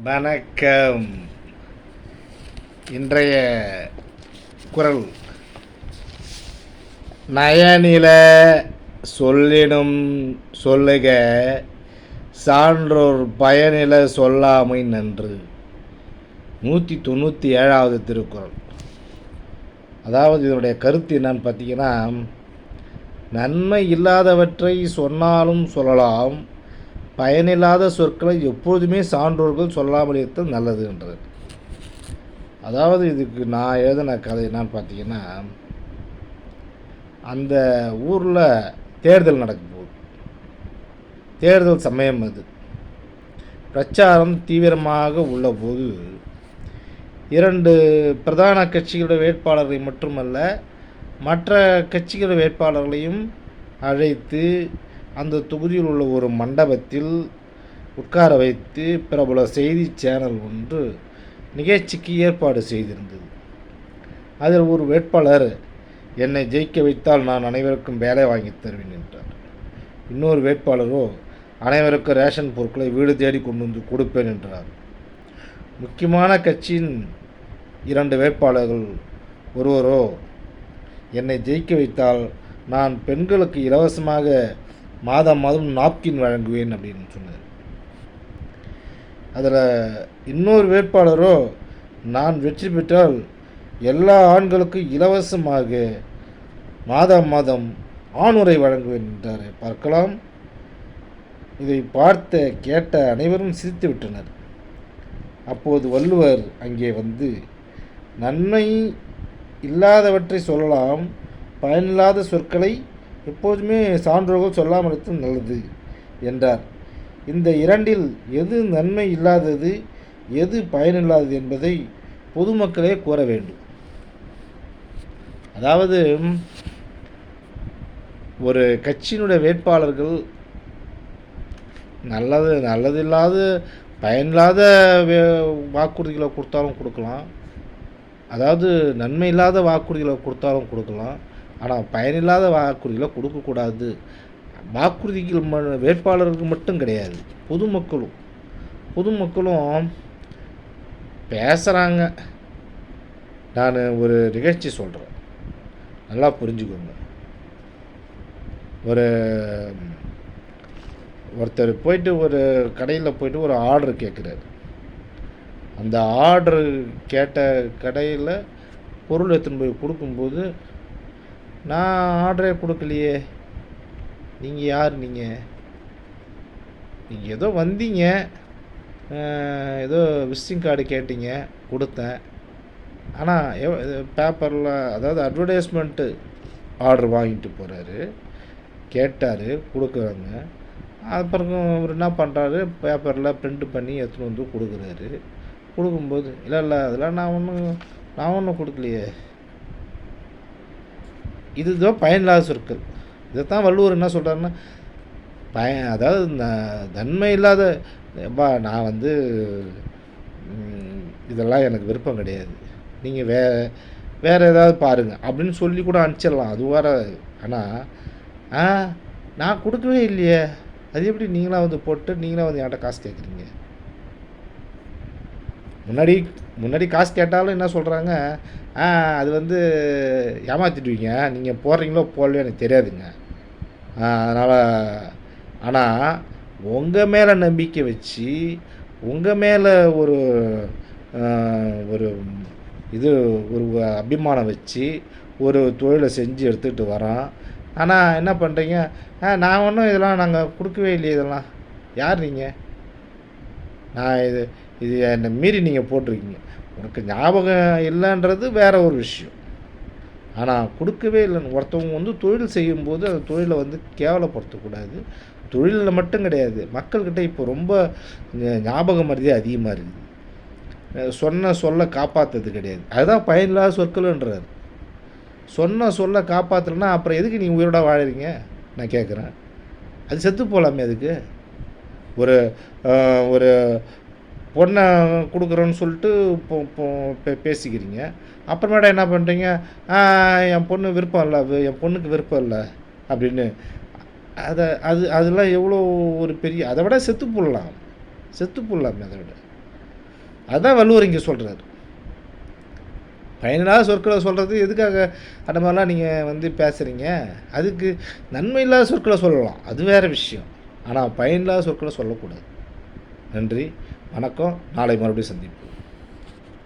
வணக்கம். இன்றைய குறள் நயனில சொல்லினும் சொல்லுக சான்றோர் பயனில சொல்லாமை நன்று. 197வது திருக்குறள். அதாவது இதனுடைய கருத்து என்னன்னு பார்த்தீங்கன்னா, நன்மை இல்லாதவற்றை சொன்னாலும் சொல்லலாம், பயனில்லாத சொற்களை எப்பொழுதுமே சான்றோர்கள் சொல்லாமல் இருத்தல் நல்லது என்றது. அதாவது இதுக்கு நான் எழுதின கதை என்னன்னு பார்த்தீங்கன்னா, அந்த ஊரில் தேர்தல் நடக்கும் போது, தேர்தல் சமயம் அது, பிரச்சாரம் தீவிரமாக உள்ள போது 2 பிரதான கட்சிகளுடைய வேட்பாளர்களை மட்டுமல்ல மற்ற கட்சிகளுடைய வேட்பாளர்களையும் அழைத்து அந்த தொகுதியில் உள்ள ஒரு மண்டபத்தில் உட்கார வைத்து பிரபல செய்தி சேனல் ஒன்று நிகழ்ச்சிக்கு ஏற்பாடு செய்திருந்தது. அதில் ஒரு வேட்பாளர், என்னை ஜெயிக்க வைத்தால் நான் அனைவருக்கும் வேலை வாங்கி தருவேன் என்றார். இன்னொரு வேட்பாளரோ, அனைவருக்கும் ரேஷன் பொருட்களை வீடு தேடி கொண்டு வந்து கொடுப்பேன் என்றார். முக்கியமான கட்சியின் 2 வேட்பாளர்கள் ஒருவரோ, என்னை ஜெயிக்க வைத்தால் நான் பெண்களுக்கு இலவசமாக மாதம் நாப்கின் வழங்குவேன் அப்படின்னு சொன்னார். அதில் இன்னொரு வேட்பாளரோ, நான் வெற்றி பெற்றால் எல்லா ஆண்களுக்கும் இலவசமாக மாதம் ஆணுரை வழங்குவேன் என்றார். பார்க்கலாம். இதை கேட்ட அனைவரும் சிரித்து விட்டனர். அப்போது வள்ளுவர் அங்கே வந்து, நன்மை இல்லாதவற்றை சொல்லலாம், பயனில்லாத சொற்களை எப்போதுமே சான்றோர்கள் சொல்லாமல் இருப்பது நல்லது என்றார். இந்த 2இல் எது நன்மை இல்லாதது, எது பயனில்லாதது என்பதை பொதுமக்களே கூற வேண்டும். அதாவது ஒரு கட்சியினுடைய வேட்பாளர்கள் நல்லதில்லாத பயனில்லாத வாக்குறுதிகளை கொடுத்தாலும் கொடுக்கலாம், அதாவது நன்மை இல்லாத வாக்குறுதிகளை கொடுத்தாலும் கொடுக்கலாம். ஆனால் பயனில்லாத வாக்குறுதிகளை கொடுக்கக்கூடாது. வாக்குறுதிகள் வேட்பாளருக்கு மட்டும் கிடையாது, பொதுமக்களும் பேசுகிறாங்க. நான் ஒரு நிகழ்ச்சி சொல்கிறேன், நல்லா புரிஞ்சுக்கோங்க. ஒருத்தர் போயிட்டு ஒரு கடையில் போயிட்டு ஒரு ஆர்டர் கேட்குறாரு. அந்த ஆர்டரு கேட்ட கடையில் பொருள் எடுத்துன்னு போய் கொடுக்கும்போது, நான் ஆர்டரே கொடுக்கலையே, நீங்கள் யார், நீங்கள் ஏதோ வந்தீங்க, ஏதோ விசிட்டிங் கார்டு கேட்டீங்க, கொடுத்தேன். ஆனால் பேப்பரில், அதாவது அட்வர்டைஸ்மெண்ட்டு ஆர்டர் வாங்கிட்டு போகிறாரு, கேட்டார், கொடுக்குறாங்க. அப்புறம் அவர் என்ன பண்ணுறாரு, பேப்பரில் பிரிண்ட் பண்ணி எடுத்துகிட்டு வந்து கொடுக்குறாரு. கொடுக்கும்போது, இல்லை அதெல்லாம் நான் ஒன்றும் கொடுக்கலையே. இதுதான் பயனில்லாத சொற்கள். இதைத்தான் வள்ளுவர் என்ன சொல்கிறாருன்னா, அதாவது நன்மை இல்லாத நான் இதெல்லாம் எனக்கு விருப்பம் கிடையாது, நீங்கள் வேறு ஏதாவது பாருங்கள் அப்படின்னு சொல்லி கூட அனுப்பிச்சிடலாம், அது வர. ஆனால் நான் கொடுக்கவே இல்லையே, அது எப்படி நீங்களாக போட்டு நீங்களாக என்கிட்ட காசு கேட்குறீங்க? முன்னாடி காசு கேட்டாலும் என்ன சொல்கிறாங்க, அது ஏமாற்றிடுவீங்க, நீங்கள் போடுறீங்களோ போடலையோ எனக்கு தெரியாதுங்க, அதனால். ஆனால் உங்கள் மேலே நம்பிக்கை வச்சு, உங்கள் மேலே ஒரு ஒரு அபிமானம் வச்சு ஒரு தொழிலை செஞ்சு எடுத்துக்கிட்டு வரோம். ஆனால் என்ன பண்ணுறீங்க, நான் ஒன்றும் இதெல்லாம் நாங்கள் கொடுக்கவே இல்லையே, இதெல்லாம் யார் நீங்கள், நான் இது என்னை மீறி நீங்கள் போட்டிருக்கீங்க. உனக்கு ஞாபகம் இல்லைன்றது வேறு ஒரு விஷயம். ஆனால் கொடுக்கவே இல்லைன்னு ஒருத்தவங்க தொழில் செய்யும்போது அந்த தொழிலை கேவலப்படுத்தக்கூடாது. தொழிலில் மட்டும் கிடையாது, மக்கள்கிட்ட இப்போ ரொம்ப ஞாபக மருதி அதிகமாக இருக்குது. சொல்ல காப்பாற்றுறது கிடையாது, அதுதான் பயனில்லாத சொற்கள்ன்றார். சொல்ல காப்பாற்றலைன்னா அப்புறம் எதுக்கு நீங்கள் உயிரோட வாழறீங்க நான் கேட்குறேன். அது செத்து போகலாமே. அதுக்கு ஒரு பொண்ணை கொடுக்குறோன்னு சொல்லிட்டு பேசிக்கிறீங்க, அப்புறமேட்டா என்ன பண்ணுறீங்க, என் பொண்ணுக்கு விருப்பம் இல்லை அப்படின்னு. அதெல்லாம் எவ்வளோ ஒரு பெரிய, அதை விட செத்து போடலாமே அதை விட. அதுதான் வள்ளுவர் இங்கே சொல்கிறார். பயனில்லாத சொற்களை சொல்கிறது எதுக்காக அந்த மாதிரிலாம் நீங்கள் வந்து பேசுகிறீங்க? அதுக்கு நன்மை இல்லாத சொற்களை சொல்லலாம், அது வேறு விஷயம். ஆனால் பயனில்லாத சொற்களை சொல்லக்கூடாது. நன்றி, வணக்கம். நாளை மறுபடியும் சந்திப்போம்.